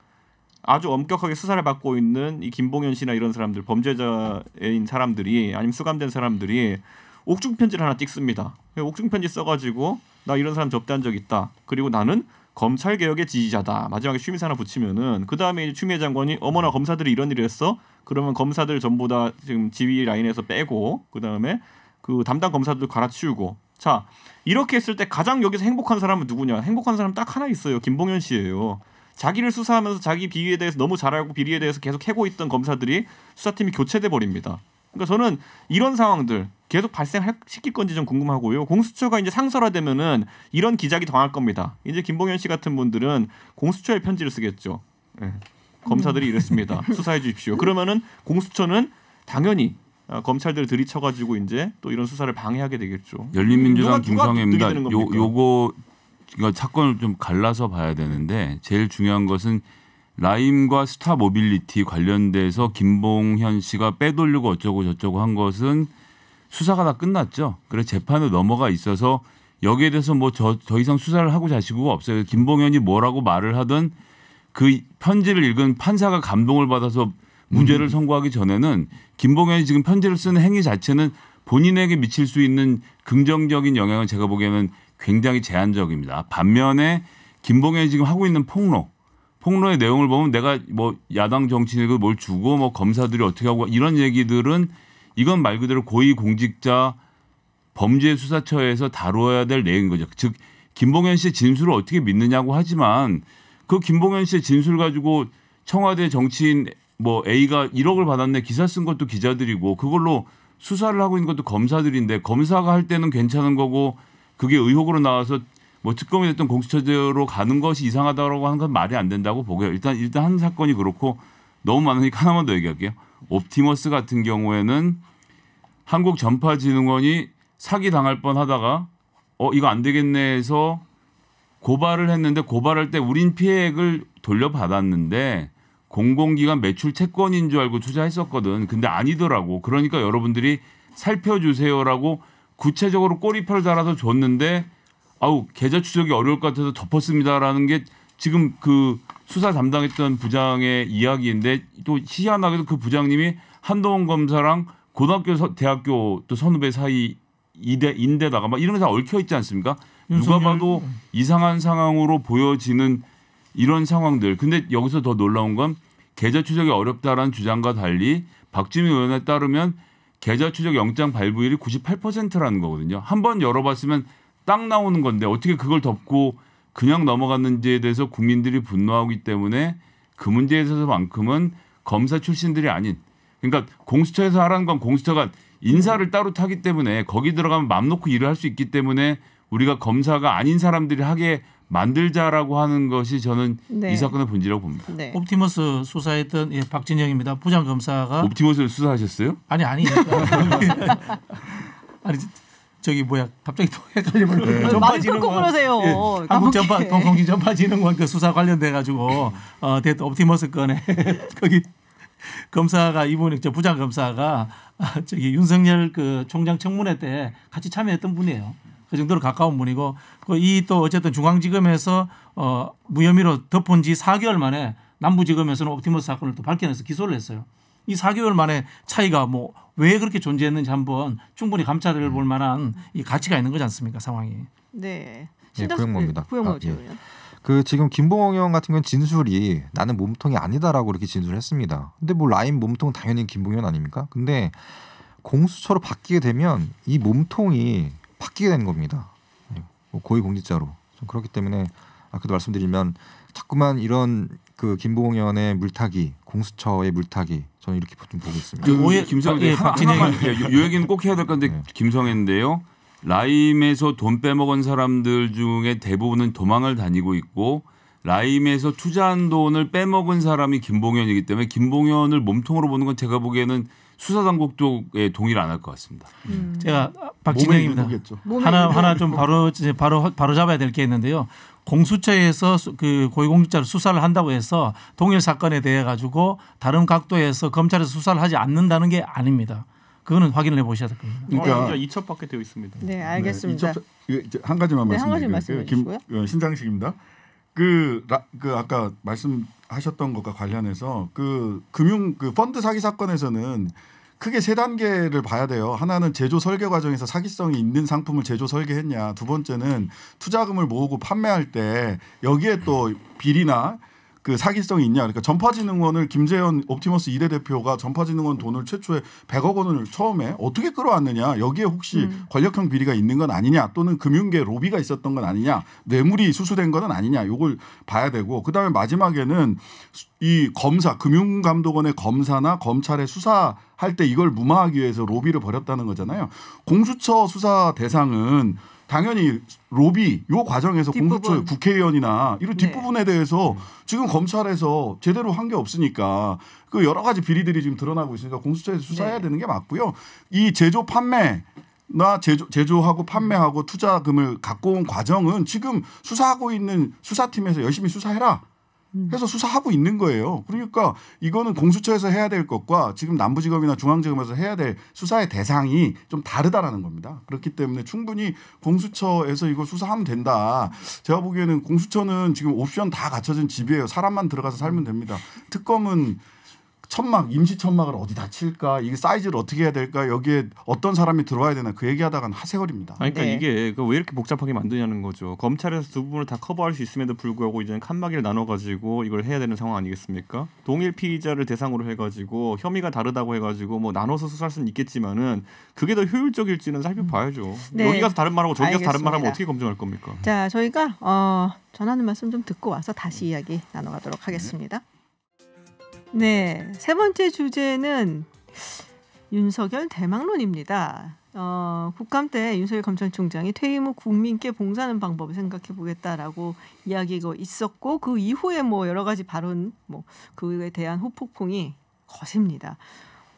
아주 엄격하게 수사를 받고 있는 이 김봉현 씨나 이런 사람들 범죄자인 사람들이 아니면 수감된 사람들이 옥중 편지를 하나 찍습니다. 옥중 편지 써가지고 나 이런 사람 접대한 적 있다. 그리고 나는 검찰 개혁의 지지자다. 마지막에 추미애 하나 붙이면은 그 다음에 추미애 장관이 어머나 검사들이 이런 일을 했어. 그러면 검사들 전부 다 지금 지휘 라인에서 빼고 그 다음에 그 담당 검사들 갈아치우고. 자 이렇게 했을 때 가장 여기서 행복한 사람은 누구냐? 행복한 사람 딱 하나 있어요. 김봉현 씨예요. 자기를 수사하면서 자기 비위에 대해서 너무 잘 알고 비리에 대해서 계속 캐고 있던 검사들이 수사팀이 교체돼 버립니다. 그러니까 저는 이런 상황들 계속 발생시킬 건지 좀 궁금하고요. 공수처가 이제 상설화되면은 이런 기작이 당할 겁니다. 이제 김봉현 씨 같은 분들은 공수처에 편지를 쓰겠죠. 네. 검사들이 이랬습니다. 수사해 주십시오. 그러면은 공수처는 당연히 검찰들을 들이쳐가지고 이제 또 이런 수사를 방해하게 되겠죠. 열린민주당 김성애입니다. 요거 사건을 좀 갈라서 봐야 되는데 제일 중요한 것은 라임과 스타 모빌리티 관련돼서 김봉현 씨가 빼돌리고 어쩌고 저쩌고 한 것은 수사가 다 끝났죠. 그래서 재판으로 넘어가 있어서 여기에 대해서 뭐 더 이상 수사를 하고 자시고가 없어요. 김봉현이 뭐라고 말을 하든 그 편지를 읽은 판사가 감동을 받아서 무죄를 선고하기 전에는 김봉현이 지금 편지를 쓰는 행위 자체는 본인에게 미칠 수 있는 긍정적인 영향은 제가 보기에는 굉장히 제한적입니다. 반면에 김봉현이 지금 하고 있는 폭로의 내용을 보면 내가 뭐 야당 정치인에게 뭘 주고 뭐 검사들이 어떻게 하고 이런 얘기들은 이건 말 그대로 고위공직자 범죄수사처에서 다루어야 될 내용인 거죠. 즉 김봉현 씨의 진술을 어떻게 믿느냐고 하지만 그 김봉현 씨의 진술 가지고 청와대 정치인 뭐 A가 1억을 받았네 기사 쓴 것도 기자들이고 그걸로 수사를 하고 있는 것도 검사들인데 검사가 할 때는 괜찮은 거고 그게 의혹으로 나와서 뭐 특검이 됐던 공수처대로 가는 것이 이상하다고 하는 건 말이 안 된다고 보고요. 일단 한 사건이 그렇고 너무 많으니까 하나만 더 얘기할게요. 옵티머스 같은 경우에는 한국전파진흥원이 사기 당할 뻔하다가 이거 안 되겠네 해서 고발을 했는데 고발할 때 우린 피해액을 돌려받았는데 공공기관 매출 채권인 줄 알고 투자했었거든. 근데 아니더라고. 그러니까 여러분들이 살펴주세요라고 구체적으로 꼬리표를 달아서 줬는데 계좌 추적이 어려울 것 같아서 덮었습니다라는 게 지금 그 수사 담당했던 부장의 이야기인데 또 희한하게도 그 부장님이 한동훈 검사랑 고등학교 대학교 또 선후배 사이 인데다가 막 이런 게 다 얽혀 있지 않습니까? 누가 봐도 이상한 상황으로 보여지는 이런 상황들. 근데 여기서 더 놀라운 건 계좌 추적이 어렵다라는 주장과 달리 박주민 의원에 따르면 계좌 추적 영장 발부율이 98%라는 거거든요. 한번 열어봤으면 딱 나오는 건데 어떻게 그걸 덮고 그냥 넘어갔는지에 대해서 국민들이 분노하기 때문에 그 문제에 있어서만큼은 검사 출신들이 아닌 그러니까 공수처에서 하라는 건 공수처가 인사를 따로 타기 때문에 거기 들어가면 맘 놓고 일을 할 수 있기 때문에 우리가 검사가 아닌 사람들이 하게 만들자라고 하는 것이 저는 이 사건의 본질이라고 봅니다. 네. 옵티머스 수사했던 박진영입니다. 부장검사가 옵티머스를 수사하셨어요? 아니 아니 저기 뭐야 갑자기 또 헷갈리면 말이 끄고 그러세요. 한국 통신 전파진흥원 그 수사 관련돼 가지고 옵티머스 건에 거기 검사가 이분이 부장 검사가 저기 윤석열 그 총장 청문회 때 같이 참여했던 분이에요. 그 정도로 가까운 분이고 이 또 어쨌든 중앙지검에서 무혐의로 덮은 지 4개월 만에 남부지검에서는 옵티머스 사건을 또 밝혀내서 기소를 했어요. 이 4개월 만에 차이가 뭐 왜 그렇게 존재했는지 한번 충분히 감찰해 볼 만한 이 가치가 있는 거지 않습니까 상황이. 네. 구영모입니다. 구영모 그 지금 김봉현 같은 경우는 진술이 나는 몸통이 아니다라고 이렇게 진술을 했습니다. 근데 뭐 라임 몸통 당연히 김봉현 아닙니까? 근데 공수처로 바뀌게 되면 이 몸통이 바뀌게 되는 겁니다. 고위공직자로. 좀 그렇기 때문에 아까도 말씀드리면 자꾸만 이런 그 김봉현의 물타기, 공수처의 물타기 저는 이렇게 좀 보고 있습니다. 김성현 이 얘기는 꼭 해야 될 건데 네. 김성현인데요. 라임에서 돈 빼먹은 사람들 중에 대부분은 도망을 다니고 있고 라임에서 투자한 돈을 빼먹은 사람이 김봉현이기 때문에 김봉현을 몸통으로 보는 건 제가 보기에는 수사당국 쪽에 동의를 안 할 것 같습니다. 제가 박진영입니다. 하나 좀 바로 잡아야 될 게 있는데요. 공수처에서 그 고위공직자를 수사를 한다고 해서 동일 사건에 대해 가지고 다른 각도에서 검찰에서 수사를 하지 않는다는 게 아닙니다. 그거는 확인을 해보셔야 될 겁니다. 그러니까 2첩밖에 되어 있습니다. 네, 알겠습니다. 한 가지만 네, 한 가지 말씀드릴게요. 말씀해 신장식입니다. 그 아까 말씀하셨던 것과 관련해서 그 펀드 사기 사건에서는 크게 세 단계를 봐야 돼요. 하나는 제조 설계 과정에서 사기성이 있는 상품을 제조 설계했냐. 두 번째는 투자금을 모으고 판매할 때 여기에 또 비리나 그 사기성이 있냐. 그러니까 전파진흥원을 김재현 옵티머스 2대 대표가 전파진흥원 돈을 최초에 100억 원을 처음에 어떻게 끌어왔느냐. 여기에 혹시 권력형 비리가 있는 건 아니냐. 또는 금융계 로비가 있었던 건 아니냐. 뇌물이 수수된 건 아니냐. 이걸 봐야 되고 그다음에 마지막에는 이 검사 금융감독원의 검사나 검찰의 수사할 때 이걸 무마하기 위해서 로비를 벌였다는 거잖아요. 공수처 수사 대상은 당연히 로비 요 과정에서 뒷부분. 공수처 국회의원이나 이런 네. 뒷부분에 대해서 지금 검찰에서 제대로 한 게 없으니까 그 여러 가지 비리들이 지금 드러나고 있으니까 공수처에서 수사해야 네. 되는 게 맞고요. 이 제조 판매나 제조하고 판매하고 투자금을 갖고 온 과정은 지금 수사하고 있는 수사팀에서 열심히 수사해라. 해서 수사하고 있는 거예요. 그러니까 이거는 공수처에서 해야 될 것과 지금 남부지검이나 중앙지검에서 해야 될 수사의 대상이 좀 다르다라는 겁니다. 그렇기 때문에 충분히 공수처에서 이거 수사하면 된다. 제가 보기에는 공수처는 지금 옵션 다 갖춰진 집이에요. 사람만 들어가서 살면 됩니다. 특검은 임시 천막을 어디다 칠까? 이게 사이즈를 어떻게 해야 될까? 여기에 어떤 사람이 들어와야 되나? 그 얘기하다가는 하세월입니다. 그러니까 네. 이게 왜 이렇게 복잡하게 만드냐는 거죠. 검찰에서 두 부분을 다 커버할 수 있음에도 불구하고 이제는 칸막이를 나눠가지고 이걸 해야 되는 상황 아니겠습니까? 동일 피의자를 대상으로 해가지고 혐의가 다르다고 해가지고 뭐 나눠서 수사할 수는 있겠지만은 그게 더 효율적일지는 살펴봐야죠. 네. 여기 가서 다른 말하고 저기 가서 다른 말하면 알겠습니다. 어떻게 검증할 겁니까? 자, 저희가 전하는 말씀 좀 듣고 와서 다시 이야기 나눠가도록 하겠습니다. 네, 세 번째 주제는 윤석열 대망론입니다. 국감 때 윤석열 검찰총장이 퇴임 후 국민께 봉사하는 방법을 생각해 보겠다라고 이야기가 있었고 그 이후에 뭐 여러 가지 발언 그에 대한 후폭풍이 거셉니다.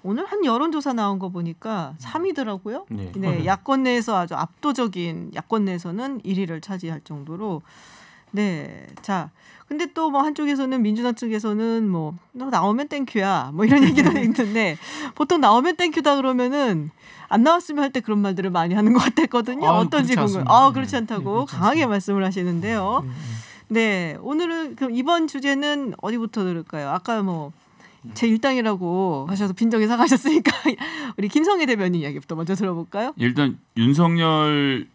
오늘 한 여론조사 나온 거 보니까 3위더라고요. 네. 네, 야권 내에서 아주 압도적인 야권 내에서는 1위를 차지할 정도로 네, 자, 근데 또 뭐 한쪽에서는 민주당 측에서는 뭐 나오면 땡큐야 뭐 이런 얘기도 있는데 보통 나오면 땡큐다 그러면은 안 나왔으면 할 때 그런 말들을 많이 하는 것 같았거든요. 어떤지 궁금. 그렇지 않다고 강하게 말씀을 하시는데요. 네, 오늘은 그럼 이번 주제는 어디부터 들을까요? 아까 뭐 제 일당이라고 하셔서 빈정에 사가셨으니까 우리 김성애 대변인 이야기부터 먼저 들어볼까요? 일단 윤석열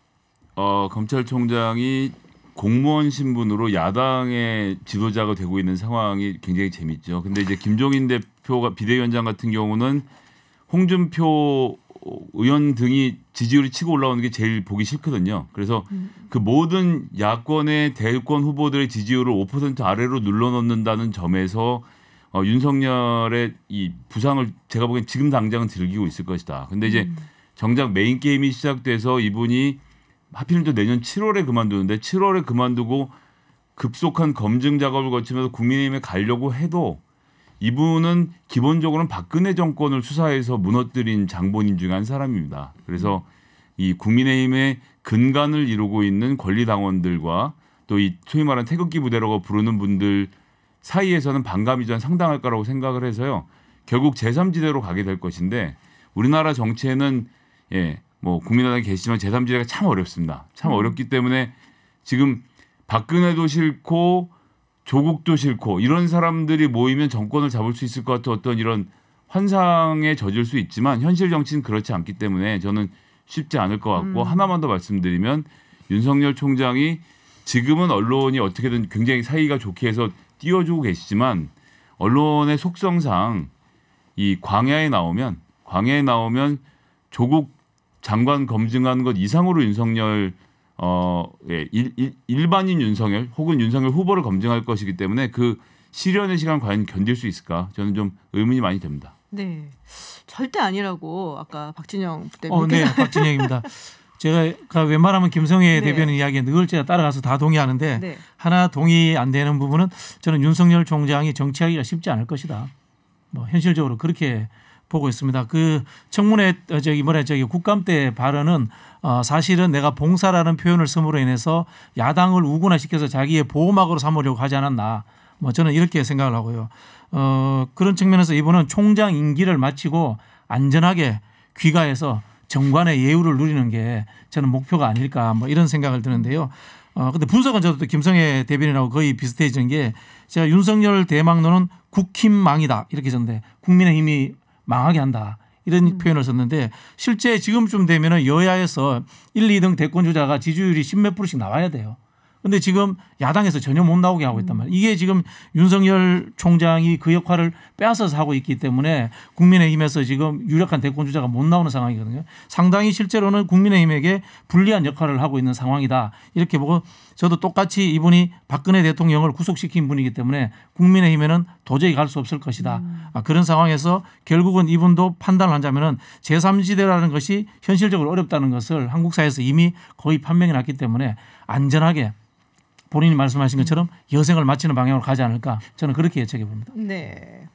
검찰총장이 공무원 신분으로 야당의 지도자가 되고 있는 상황이 굉장히 재밌죠. 근데 이제 김종인 대표가 비대위원장 같은 경우는 홍준표 의원 등이 지지율이 치고 올라오는 게 제일 보기 싫거든요. 그래서 그 모든 야권의 대권 후보들의 지지율을 5% 아래로 눌러놓는다는 점에서 윤석열의 이 부상을 제가 보기엔 지금 당장은 즐기고 있을 것이다. 근데 이제 정작 메인 게임이 시작돼서 이분이 하필이면 또 내년 7월에 그만두는데 7월에 그만두고 급속한 검증 작업을 거치면서 국민의힘에 가려고 해도 이분은 기본적으로는 박근혜 정권을 수사해서 무너뜨린 장본인 중에 한 사람입니다. 그래서 이 국민의힘의 근간을 이루고 있는 권리당원들과 또 이 소위 말하는 태극기 부대라고 부르는 분들 사이에서는 반감이 좀 상당할 거라고 생각을 해서요. 결국 제3지대로 가게 될 것인데 우리나라 정치에는 뭐 국민의당에 계시지만 제3지대가 참 어렵습니다. 참 어렵기 때문에 지금 박근혜도 싫고 조국도 싫고 이런 사람들이 모이면 정권을 잡을 수 있을 것 같은 어떤 이런 환상에 젖을 수 있지만 현실 정치는 그렇지 않기 때문에 저는 쉽지 않을 것 같고 하나만 더 말씀드리면 윤석열 총장이 지금은 언론이 어떻게든 굉장히 사이가 좋게 해서 띄워주고 계시지만 언론의 속성상 이 광야에 나오면 조국 장관 검증하는 것 이상으로 윤석열 일반인 윤석열 혹은 윤석열 후보를 검증할 것이기 때문에 그 실현의 시간 과연 견딜 수 있을까? 저는 좀 의문이 많이 됩니다. 네, 절대 아니라고 아까 박진영 부대변인. 네, 박진영입니다. 제가 웬만하면 김성애 네. 대변인 이야기에 늘 제가 따라가서 다 동의하는데 네. 하나 동의 안 되는 부분은 저는 윤석열 총장이 정치하기가 쉽지 않을 것이다. 뭐 현실적으로 그렇게 보고 있습니다. 그 청문회 국감 때 발언은 사실은 내가 봉사라는 표현을 쓰므로 인해서 야당을 우군화시켜서 자기의 보호막으로 삼으려고 하지 않았나. 뭐 저는 이렇게 생각을 하고요. 그런 측면에서 이번은 총장 임기를 마치고 안전하게 귀가해서 정관의 예우를 누리는 게 저는 목표가 아닐까 뭐 이런 생각을 드는데요. 근데 분석은 저도 또 김성애 대변인하고 거의 비슷해지는 게 제가 윤석열 대망론은 국힘망이다 이렇게 썼는데 국민의힘이 망하게 한다 이런 표현을 썼는데 실제 지금쯤 되면은 여야에서 1, 2등 대권 주자가 지지율이 10몇 %씩 나와야 돼요. 근데 지금 야당에서 전혀 못 나오게 하고 있단 말이에요. 이게 지금 윤석열 총장이 그 역할을 빼앗아서 하고 있기 때문에 국민의힘에서 지금 유력한 대권 주자가 못 나오는 상황이거든요. 상당히 실제로는 국민의힘에게 불리한 역할을 하고 있는 상황이다. 이렇게 보고 저도 똑같이 이분이 박근혜 대통령을 구속시킨 분이기 때문에 국민의힘에는 도저히 갈 수 없을 것이다. 그런 상황에서 결국은 이분도 판단을 하자면은 제3지대라는 것이 현실적으로 어렵다는 것을 한국 사회에서 이미 거의 판명이 났기 때문에 안전하게 본인이 말씀하신 것처럼 여생을 마치는 방향으로 가지 않을까 저는 그렇게 예측해 봅니다. 네.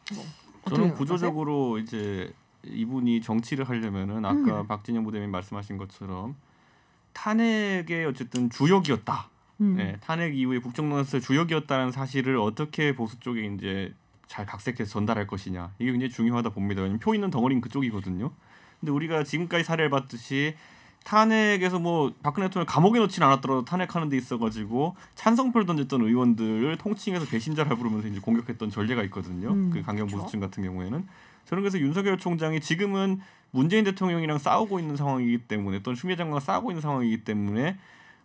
저는 구조적으로 이제 이분이 정치를 하려면은 아까 박진영 부대변인 말씀하신 것처럼 탄핵의 어쨌든 주역이었다. 네, 탄핵 이후에 국정농단에서 주역이었다는 사실을 어떻게 보수 쪽에 이제 잘 각색해서 전달할 것이냐 이게 굉장히 중요하다 봅니다. 왜냐하면 표 있는 덩어리는 그쪽이거든요. 근데 우리가 지금까지 사례를 봤듯이 탄핵에서 뭐 박근혜 대통령 감옥에 넣지는 않았더라도 탄핵하는 데 있어가지고 찬성표를 던졌던 의원들을 통칭해서 배신자라 부르면서 이제 공격했던 전례가 있거든요. 그 강경 보수층 같은 경우에는 저는 그래서 윤석열 총장이 지금은 문재인 대통령이랑 싸우고 있는 상황이기 때문에 또는 추미애 장관과 싸우고 있는 상황이기 때문에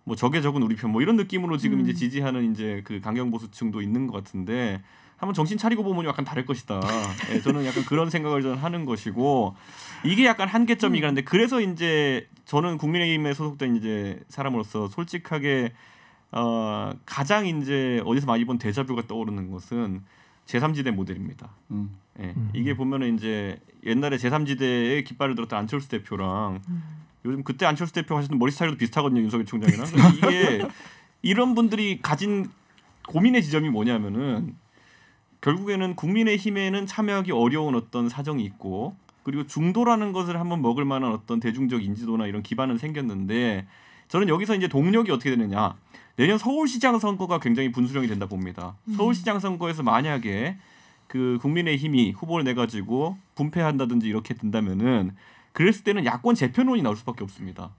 뭐 적의 적은 우리 편 뭐 이런 느낌으로 지금 이제 지지하는 이제 그 강경 보수층도 있는 것 같은데 한번 정신 차리고 보면 약간 다를 것이다. 네, 저는 약간 그런 생각을 저는 하는 것이고 이게 약간 한계점이긴 한데 그래서 이제 저는 국민의힘에 소속된 이제 사람으로서 솔직하게 가장 이제 어디서 많이 본 데자뷰가 떠오르는 것은 제3지대 모델입니다. 네, 이게 보면은 이제 옛날에 제3지대의 깃발을 들었던 안철수 대표랑 요즘 그때 안철수 대표 하시는 머리 스타일도 비슷하거든요. 윤석열 총장이랑. 이게 이런 분들이 가진 고민의 지점이 뭐냐면은 결국에는 국민의힘에는 참여하기 어려운 어떤 사정이 있고 그리고 중도라는 것을 한번 먹을 만한 어떤 대중적 인지도나 이런 기반은 생겼는데 저는 여기서 이제 동력이 어떻게 되느냐. 내년 서울시장 선거가 굉장히 분수령이 된다 봅니다. 서울시장 선거에서 만약에 그 국민의힘이 후보를 내가지고 분패한다든지 이렇게 된다면은 그랬을 때는 야권 재편론이 나올 수밖에 없습니다.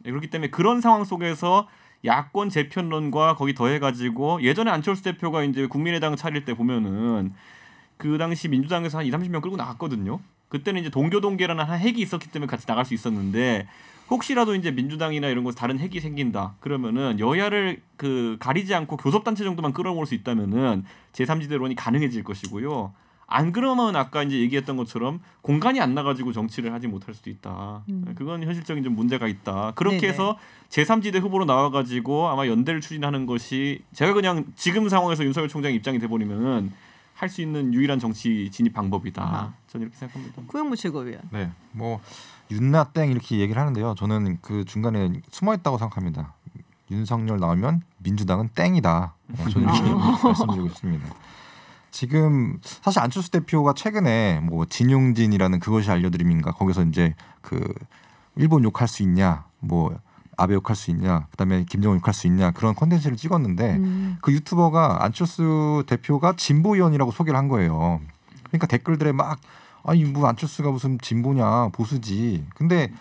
그렇기 때문에 그런 상황 속에서 야권 재편론과 거기 더해가지고 예전에 안철수 대표가 이제 국민의당 차릴 때 보면은 그 당시 민주당에서 한 20-30명 끌고 나갔거든요. 그때는 이제 동교동계라는 한 핵이 있었기 때문에 같이 나갈 수 있었는데 혹시라도 이제 민주당이나 이런 곳 다른 핵이 생긴다 그러면은 여야를 그 가리지 않고 교섭단체 정도만 끌어모을 수 있다면은 제3지대론이 가능해질 것이고요. 안 그러면 아까 이제 얘기했던 것처럼 공간이 안 나가지고 정치를 하지 못할 수도 있다. 그건 현실적인 좀 문제가 있다. 그렇게 네네. 해서 제3지대 후보로 나와가지고 아마 연대를 추진하는 것이 제가 그냥 지금 상황에서 윤석열 총장 입장이 돼버리면은 할 수 있는 유일한 정치 진입 방법이다. 저는 이렇게 생각합니다. 구영무 최고위원. 네, 뭐 윤나 땡 이렇게 얘기를 하는데요. 저는 그 중간에 숨어 있다고 생각합니다. 윤석열 나오면 민주당은 땡이다. 저는 이렇게 말씀드리고 있습니다. 지금 사실 안철수 대표가 최근에 뭐 진용진이라는 그것이 알려드림인가 거기서 이제 그 일본 욕할 수 있냐, 뭐 아베 욕할 수 있냐, 그다음에 김정은 욕할 수 있냐 그런 컨텐츠를 찍었는데 그 유튜버가 안철수 대표가 진보 의원이라고 소개를 한 거예요. 그러니까 댓글들에 막 아니 뭐 안철수가 무슨 진보냐 보수지. 근데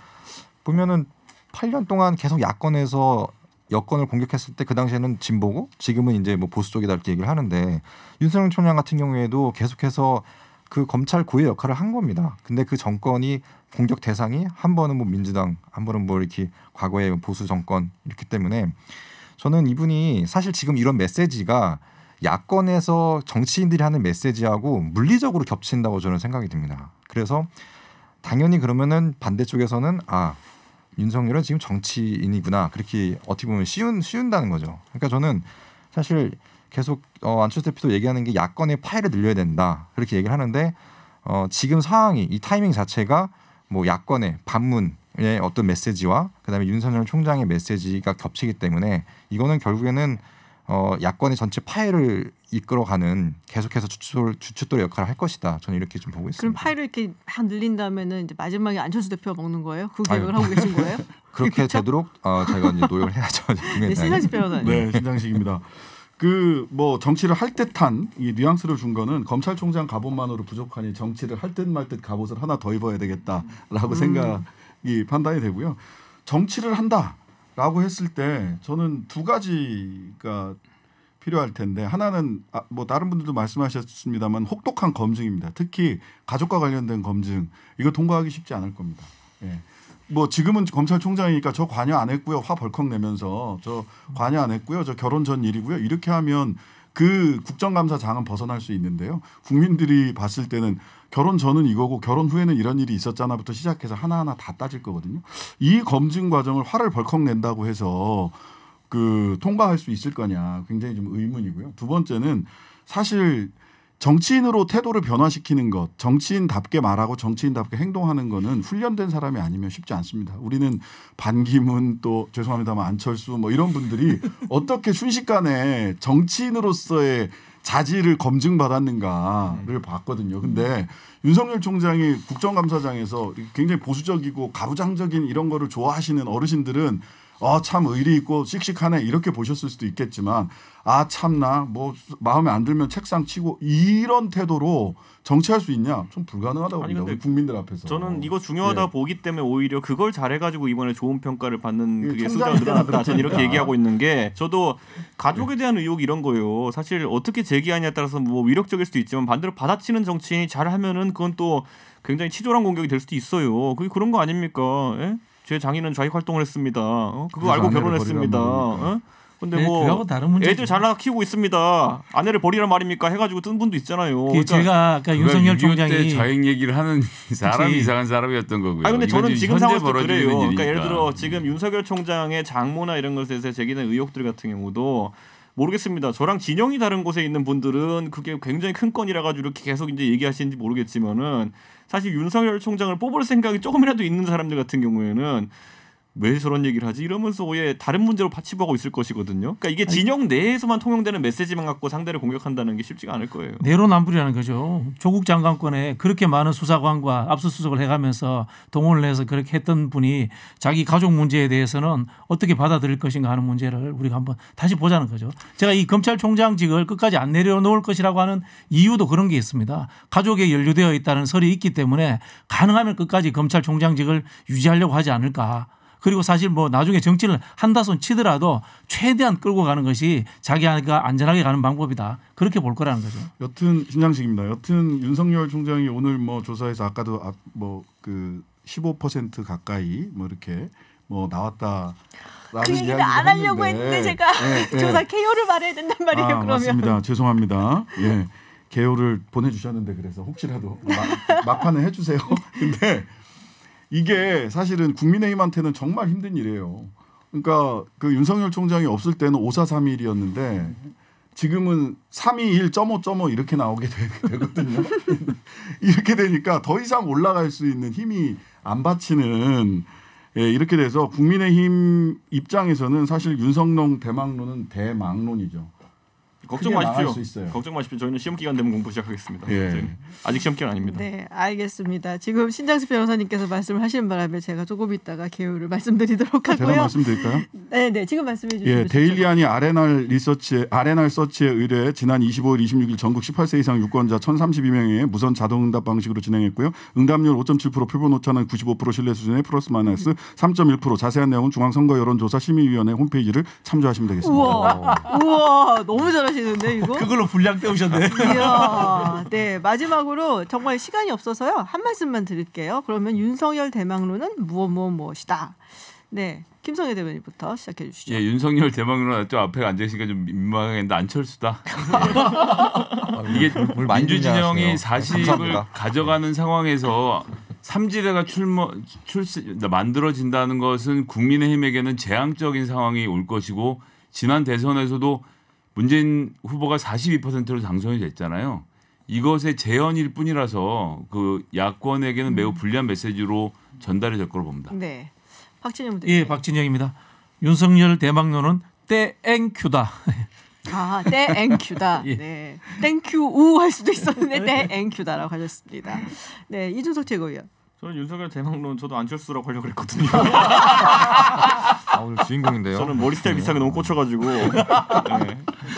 보면은 8년 동안 계속 야권에서 여권을 공격했을 때 그 당시에는 진보고 지금은 이제 뭐 보수 쪽이다 이렇게 얘기를 하는데 윤석열 총장 같은 경우에도 계속해서 그 검찰 고유 역할을 한 겁니다. 근데 그 정권이 공격 대상이 한 번은 뭐 민주당, 한 번은 뭐 이렇게 과거의 보수 정권 이렇기 때문에 저는 이분이 사실 지금 이런 메시지가 야권에서 정치인들이 하는 메시지하고 물리적으로 겹친다고 저는 생각이 듭니다. 그래서 당연히 그러면은 반대쪽에서는 윤석열은 지금 정치인이구나 그렇게 어떻게 보면 쉬운다는 거죠. 그러니까 저는 사실 계속 안철수 대표도 얘기하는 게 야권의 파일을 늘려야 된다 그렇게 얘기를 하는데 지금 상황이 이 타이밍 자체가 뭐 야권의 반문의 어떤 메시지와 그다음에 윤석열 총장의 메시지가 겹치기 때문에 이거는 결국에는 야권의 전체 파일을 이끌어가는 계속해서 주춧돌 역할을 할 것이다. 저는 이렇게 좀 보고 있습니다. 그럼 파일을 이렇게 막 늘린다면은 이제 마지막에 안철수 대표가 먹는 거예요? 그 계획을 하고 계신 거예요? 그렇게 그렇죠? 되도록 저희가 이제 노력을 해야죠. 네, 신상식 변호사님. 네, 신장식입니다. 그 뭐 정치를 할 듯한 이 뉘앙스를 준 거는 검찰총장 갑옷만으로 부족하니 정치를 할 듯 말 듯 갑옷을 하나 더 입어야 되겠다라고 생각이 판단이 되고요. 정치를 한다라고 했을 때 저는 두 가지가 필요할 텐데 하나는 뭐 다른 분들도 말씀하셨습니다만 혹독한 검증입니다. 특히 가족과 관련된 검증 이거 통과하기 쉽지 않을 겁니다. 예. 뭐 지금은 검찰총장이니까 저 관여 안 했고요. 화 벌컥 내면서 저 관여 안 했고요. 저 결혼 전 일이고요. 이렇게 하면 그 국정감사장은 벗어날 수 있는데요. 국민들이 봤을 때는 결혼 전은 이거고 결혼 후에는 이런 일이 있었잖아부터 시작해서 하나하나 다 따질 거거든요. 이 검증 과정을 화를 벌컥 낸다고 해서 그 통과할 수 있을 거냐 굉장히 좀 의문이고요. 두 번째는 사실 정치인으로 태도를 변화시키는 것, 정치인답게 말하고 정치인답게 행동하는 거는 훈련된 사람이 아니면 쉽지 않습니다. 우리는 반기문 또 죄송합니다만 안철수 뭐 이런 분들이 어떻게 순식간에 정치인으로서의 자질을 검증받았는가를 봤거든요. 근데 윤석열 총장이 국정감사장에서 굉장히 보수적이고 가부장적인 이런 거를 좋아하시는 어르신들은 참 의리 있고 씩씩하네 이렇게 보셨을 수도 있겠지만 참나 뭐 마음에 안 들면 책상 치고 이런 태도로 정치할 수 있냐? 좀 불가능하다고 봅니다. 우리 국민들 앞에서. 저는 이거 중요하다 보기 때문에 오히려 그걸 잘해가지고 이번에 좋은 평가를 받는 그게 숫자가 총장이 늘어났다. 저는 이렇게 얘기하고 있는 게 저도 가족에 대한 의혹 이런 거요. 사실 어떻게 제기하냐에 따라서 뭐 위력적일 수도 있지만 반대로 받아치는 정치인이 잘하면은 그건 또 굉장히 치졸한 공격이 될 수도 있어요. 그게 그런 거 아닙니까? 예? 제 장인은 좌익 활동을 했습니다. 그거 알고 결혼했습니다. 근데 뭐 다른 애들 잘 낳아 키우고 있습니다. 아내를 버리란 말입니까? 해가지고 뜬 분도 있잖아요. 그러니까 제가 아까 윤석열 총장이 좌익 얘기를 하는 사람이 이상한 사람이었던 거고요. 근데 저는 지금 상황에서 그래요. 일이니까. 그러니까 예를 들어 지금 윤석열 총장의 장모나 이런 것에 대해서 제기된 의혹들 같은 경우도 모르겠습니다. 저랑 진영이 다른 곳에 있는 분들은 그게 굉장히 큰 건이라 가지고 이렇게 계속 이제 얘기하시는지 모르겠지만은 사실 윤석열 총장을 뽑을 생각이 조금이라도 있는 사람들 같은 경우에는 왜 저런 얘기를 하지? 이러면서 왜 다른 문제로 파치부하고 있을 것이거든요. 그러니까 이게 진영 내에서만 통용되는 메시지만 갖고 상대를 공격한다는 게 쉽지가 않을 거예요. 내로남불이라는 거죠. 조국 장관권에 그렇게 많은 수사관과 압수수색을 해가면서 동원을 해서 그렇게 했던 분이 자기 가족 문제에 대해서는 어떻게 받아들일 것인가 하는 문제를 우리가 한번 다시 보자는 거죠. 제가 이 검찰총장직을 끝까지 안 내려놓을 것이라고 하는 이유도 그런 게 있습니다. 가족에 연루되어 있다는 설이 있기 때문에 가능하면 끝까지 검찰총장직을 유지하려고 하지 않을까. 그리고 사실 뭐 나중에 정치를 한다손 치더라도 최대한 끌고 가는 것이 자기가 안전하게 가는 방법이다. 그렇게 볼 거라는 거죠. 여튼 신장식입니다. 여튼 윤석열 총장이 오늘 뭐 조사에서 아까도 뭐 그 15% 가까이 뭐 이렇게 뭐 나왔다. 그 얘기를 안 하려고 했는데 제가 조사 개요를 말해야 된단 말이에요. 그러면. 맞습니다. 죄송합니다. 예, 개요를 보내주셨는데 그래서 혹시라도 막판에 해주세요. 근데 이게 사실은 국민의힘한테는 정말 힘든 일이에요. 그러니까 그 윤석열 총장이 없을 때는 5431이었는데 지금은 321.5.5 이렇게 나오게 되거든요. 이렇게 되니까 더 이상 올라갈 수 있는 힘이 안 받치는 이렇게 돼서 국민의힘 입장에서는 사실 윤석열 대망론은 대망론이죠. 걱정 마십시오. 걱정 마십시오. 저희는 시험 기간 되면 공부 시작하겠습니다. 아직 시험 기간 아닙니다. 네, 알겠습니다. 지금 신장식 변호사님께서 말씀을 하시는 바람에 제가 조금 있다가 개요를 말씀드리도록 하고요. 제가 말씀드릴까요? 네, 지금 말씀해 주시면 데일리안이 아레날 서치에 의뢰해 지난 25일, 26일 전국 18세 이상 유권자 1,032명에 무선 자동응답 방식으로 진행했고요. 응답률 5.7%, 표본 오차는 95% 신뢰 수준의 플러스 마이너스 3.1%. 자세한 내용은 중앙선거 여론조사 심의위원회 홈페이지를 참조하시면 되겠습니다. 우와, 너무 잘하시는데 이거? 그걸로 분량 때우셨네. 이야, 네, 마지막으로 정말 시간이 없어서요. 한 말씀만 드릴게요. 그러면 윤석열 대망론은 무엇이다. 네, 김성애 대변인부터 시작해 주시죠. 예, 윤석열 대망론 좀 앞에 앉아 있으니까 좀 민망했는데 안철수다. 이게 민주 진영이 사실을 가져가는 상황에서 삼지대가 만들어진다는 것은 국민의힘에게는 재앙적인 상황이 올 것이고 지난 대선에서도 문재인 후보가 42%로 당선이 됐잖아요. 이것의 재현일 뿐이라서 그 야권에게는 매우 불리한 메시지로 전달이 될 거로 봅니다. 네, 박진영 대표님. 예, 박진영입니다. 윤석열 대망론은 땡큐다. 아, 땡큐다. 예. 네, 땡큐 우 할 수도 있었는데 땡큐다라고 하셨습니다. 네, 이준석 최고위원. 저는 윤석열 대망론 저도 안철수라고 하려고 그랬거든요. 오늘 주인공인데요. 저는 머리 스타일 비슷하게 너무 꽂혀가지고 네.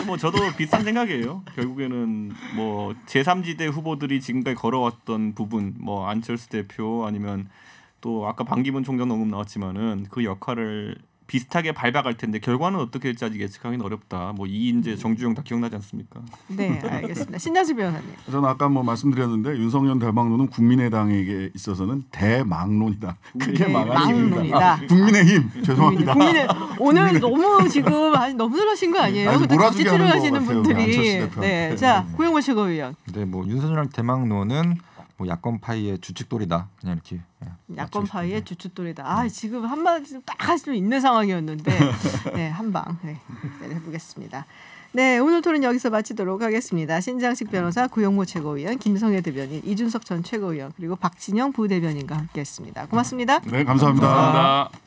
뭐 저도 비슷한 생각이에요. 결국에는 뭐 제3지대 후보들이 지금까지 걸어왔던 부분, 뭐 안철수 대표 아니면 또 아까 반기문 총장 언급 나왔지만은 그 역할을 비슷하게 밟아갈 텐데 결과는 어떻게 될지 아직 예측하기는 어렵다. 뭐 이인재, 정주영 다 기억나지 않습니까? 네, 알겠습니다. 신장수 변호사님. 저는 아까 뭐 말씀드렸는데 윤석열 대망론은 국민의당에게 있어서는 대망론이다. 크게 망론이다. 국민의힘 죄송합니다. 오늘 너무 지금 너무 놀라신 거 아니에요? 아니, 그것도 몰아주게 지지를 하는 하시는 것 같아요, 분들이. 안철수 대표한테. 네, 자 고영모 최고위원. 네, 뭐 윤석열 대망론은 뭐 야권파의 주축돌이다. 그냥 이렇게. 야권파의 주춧돌이다. 아, 지금 한마디 딱 할 수 있는 상황이었는데 네, 한방 해보겠습니다. 네, 오늘 토론 여기서 마치도록 하겠습니다. 신장식 변호사, 구용모 최고위원, 김성애 대변인, 이준석 전 최고위원 그리고 박진영 부대변인과 함께했습니다. 고맙습니다. 네, 감사합니다. 감사합니다.